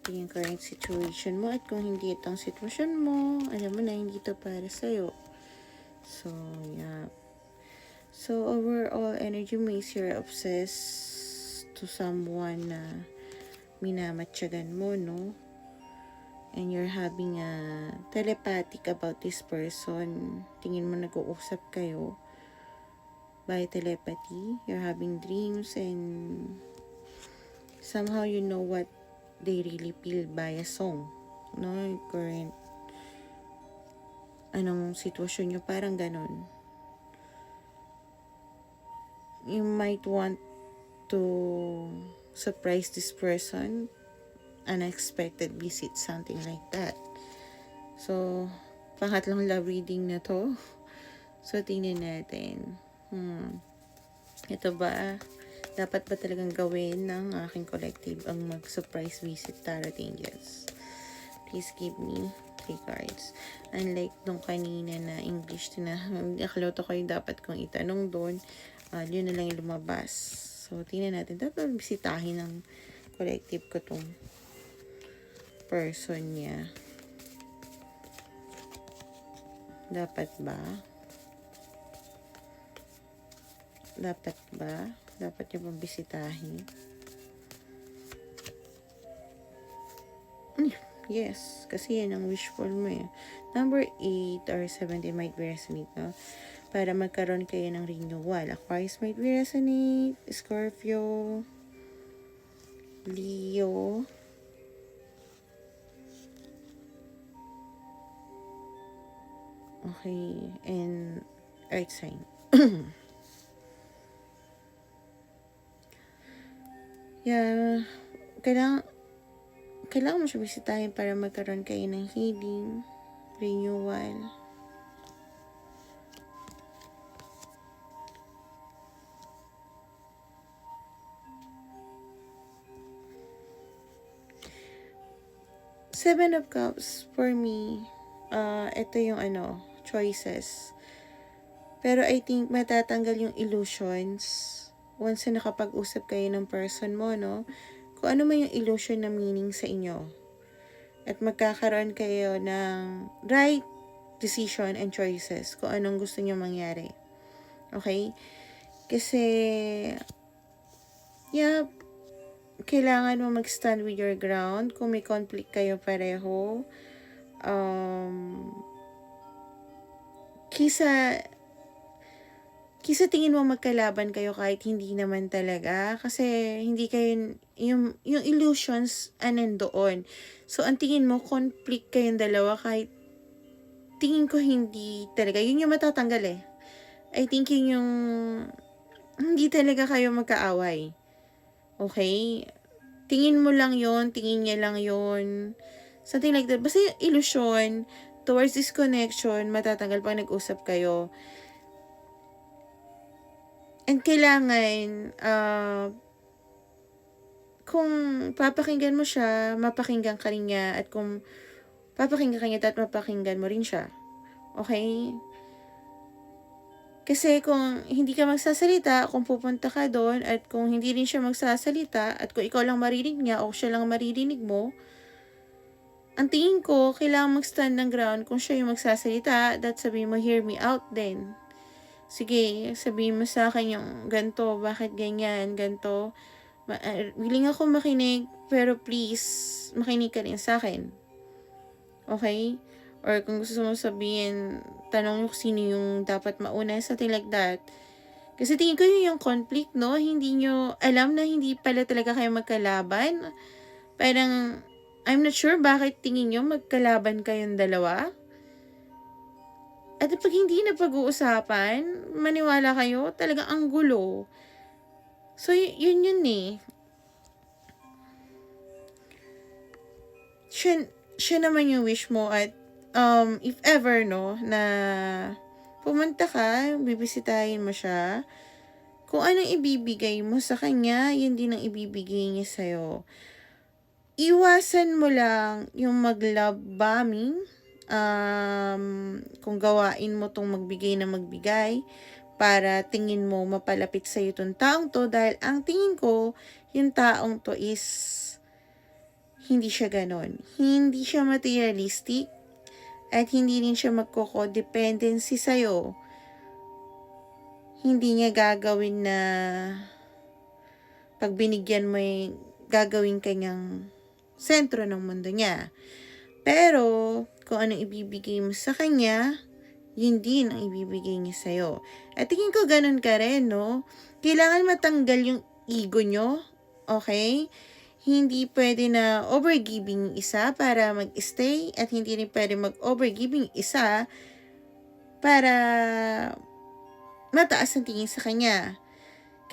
ito yung current situation mo. At kung hindi itong sitwasyon mo, alam mo na, hindi ito para sa'yo. So, yeah. So, overall energy means you're obsessed to someone na minamatsyagan mo, no? And you're having a telepathic about this person. Tingin mo nag-uusap kayo by telepathy. You're having dreams and somehow you know what they really feel by a song. No? Current anong sitwasyon nyo, parang ganon. You might want to surprise this person, unexpected visit, something like that. So, pangatlong love reading na to. So, tingnan natin. Ito ba, dapat ba talagang gawin ng aking collective ang mag-surprise visit tarot angels? Please give me 3 cards. Unlike nung kanina na English, nakaloto ko yung dapat kong itanong doon. Yun na lang yung lumabas. So, tingnan natin. Dapat bisitahin ng collective ko tong person niya. Dapat ba? Dapat ba? Dapat niya pang bisitahin? Yes, kasi yan ang wishful mo eh. Number 8 or 70 might resonate, no? Para magkaroon kayo ng renewal. Aquarius might resonate. Scorpio. Leo. Okay. And Earth sign. Yeah. Kailangan mo siya bisitahin para magkaroon kayo ng healing, renewal. Seven of Cups, for me, ito yung choices. Pero I think matatanggal yung illusions once na nakapag-usap kayo ng person mo, no? Kung ano man yung illusion na meaning sa inyo. At magkakaroon kayo ng right decision and choices kung anong gusto nyo mangyari. Okay? Kasi, yeah, kailangan mo mag-stand with your ground. Kung may conflict kayo pareho, kisa tingin mo magkalaban kayo kahit hindi naman talaga. Kasi hindi kayo, yung illusions nandoon. So, ang tingin mo, conflict kayong dalawa kahit tingin ko hindi talaga. Yun yung matatanggal eh. I think yun yung hindi talaga kayo magkaaway. Okay? Tingin mo lang yon, tingin niya lang yon, something like that. Basta yung illusion towards this connection, matatanggal pag nag-usap kayo. And kailangan, kung papakinggan mo siya, mapakinggan ka rin niya. At kung papakinggan ka niya, at mapakinggan mo rin siya. Okay? Kasi kung hindi ka magsasalita, kung pupunta ka doon, at kung hindi rin siya magsasalita, at kung ikaw lang maririnig niya, o siya lang maririnig mo, ang tingin ko, kailangan mag-stand ng ground. Kung siya yung magsasalita, that sabihin mo, hear me out then. Sige, sabihin mo sa akin yung ganito, bakit ganyan, ganito. Willing ako makinig, pero please, makinig ka rin sa akin. Okay? Or kung gusto mo sabihin, tanong yung sino yung dapat mauna, something like that. Kasi tingin ko yun yung conflict, no? Hindi nyo alam na hindi pala talaga kayo magkalaban. Parang, I'm not sure bakit tingin nyo magkalaban kayong dalawa. At pag hindi na pag-uusapan, maniwala kayo, talagang ang gulo. So, yun eh. Siya naman yung wish mo at if ever, no, na pumunta ka, bibisitahin mo siya, kung anong ibibigay mo sa kanya, yun din ang ibibigay niya sa'yo. Iwasan mo lang yung mag-love bombing. Kung gawain mo tong magbigay na magbigay para tingin mo mapalapit sa iyo tong taong to, dahil ang tingin ko yung taong to is Hindi siya ganon. Hindi siya materialistic at hindi rin siya magko-codependency sa'yo. Hindi niya gagawin na pag binigyan mo gagawin kanyang sentro ng mundo niya. Pero, kung anong ibibigay mo sa kanya, yun din ang ibibigay niya sa'yo. At tingin ko ganun ka rin, no? Kailangan matanggal yung ego nyo, okay? Hindi pwede na overgiving isa para mag-stay at hindi rin pwede mag-overgiving isa para mataas ang tingin sa kanya.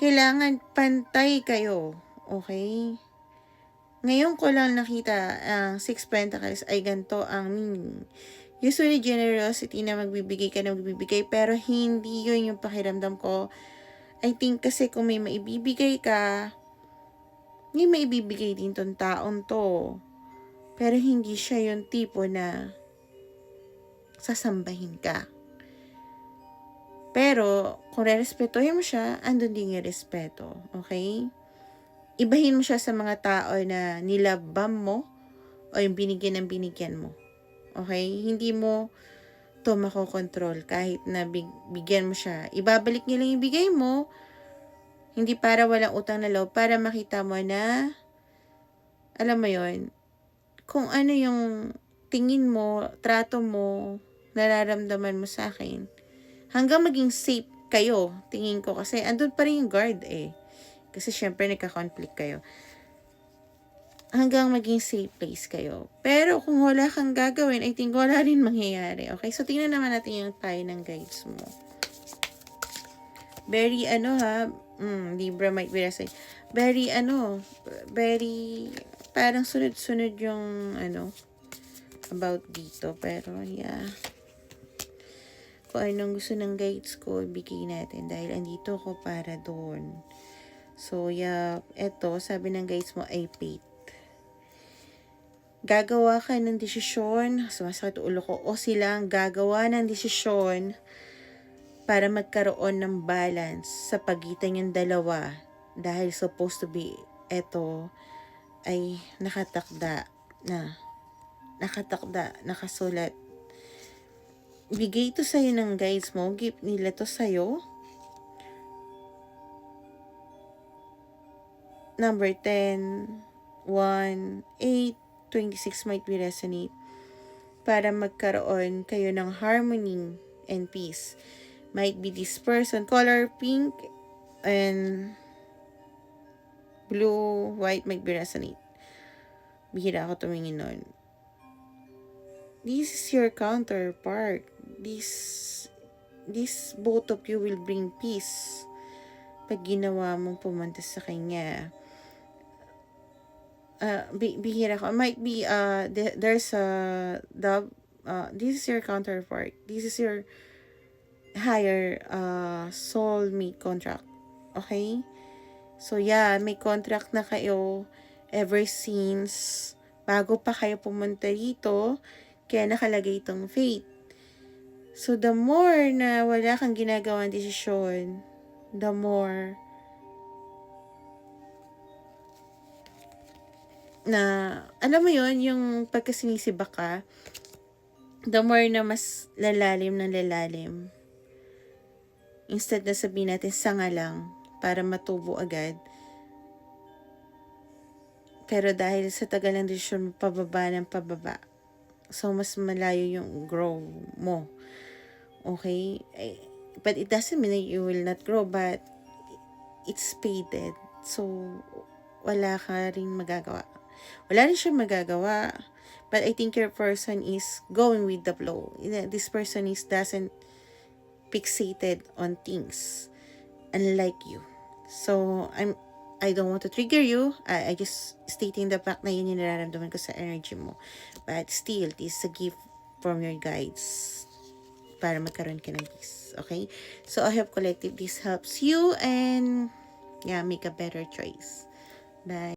Kailangan pantay kayo, okay? Ngayon ko lang nakita ang 6 Pentacles ay ganito ang meaning. Usually, generosity na magbibigay ka na magbibigay, pero hindi yun yung pakiramdam ko. I think kasi kung may maibibigay ka, may maibibigay din tong taong to. Pero hindi siya yung tipo na sasambahin ka. Pero, kung re-respetuhin mo siya, andun din yung respeto. Okay? Ibahin mo siya sa mga tao na nilabam mo o yung binigyan ng binigyan mo. Okay? Hindi mo to makokontrol kahit na bigyan mo siya. Ibabalik niya lang yung bigay mo, hindi para walang utang na loob, para makita mo na, alam mo yon, kung ano yung tingin mo, trato mo, nararamdaman mo sa akin, hanggang maging safe kayo, tingin ko, kasi andun pa rin yung guard eh. Kasi syempre nagka-conflict kayo. Hanggang maging safe place kayo. Pero kung wala kang gagawin, I think wala rin mangyayari. Okay? So, tingnan naman natin yung tayo ng guides mo. Very, Libra might be resting. Very, very, parang sunod-sunod yung, about dito. Pero, yeah. Kung anong gusto ng guides ko, ibigay natin. Dahil andito ko para doon. So, yeah, eto, sabi ng guides mo ay faith. Gagawa ka ng desisyon, sumasakit ulo ko, o silang gagawa ng desisyon para magkaroon ng balance sa pagitan yung dalawa. Dahil supposed to be, eto, ay nakasulat. Bigay ito sa'yo ng guides mo, gift nila to sa'yo. Number 10, 1, 8, 26 might be resonate. Para magkaroon kayo ng harmony and peace. Might be this person, color pink and blue, white might be resonate. Bihira ako tumingin nun. This is your counterpart. This both of you will bring peace pag ginawa mong pumunta sa kanya. Bihira ko. Might be, there's a dove. This is your counterpart. This is your higher soulmate contract. Okay? So, yeah, may contract na kayo ever since bago pa kayo pumunta dito. Kaya nakalagay itong fate. So, the more na wala kang ginagawang desisyon, the more na, alam mo yon yung pagkasinisibak ka, the more na mas lalalim ng lalalim. Instead na sabihin natin sanga lang para matubo agad. Pero dahil sa tagal ng desisyon, pababa ng pababa. So, mas malayo yung grow mo. Okay? But it doesn't mean that you will not grow, but it's fated. So, wala ka rin magagawa. Wala rin siya magagawa. But I think your person is going with the flow. This person doesn't fixated on things. Unlike you. So, I don't want to trigger you. I just stating the fact na yun yung nararamdaman ko sa energy mo. But still, this is a gift from your guides para magkaroon ka ng peace. Okay? So, I hope collective this helps you and yeah, make a better choice. Bye.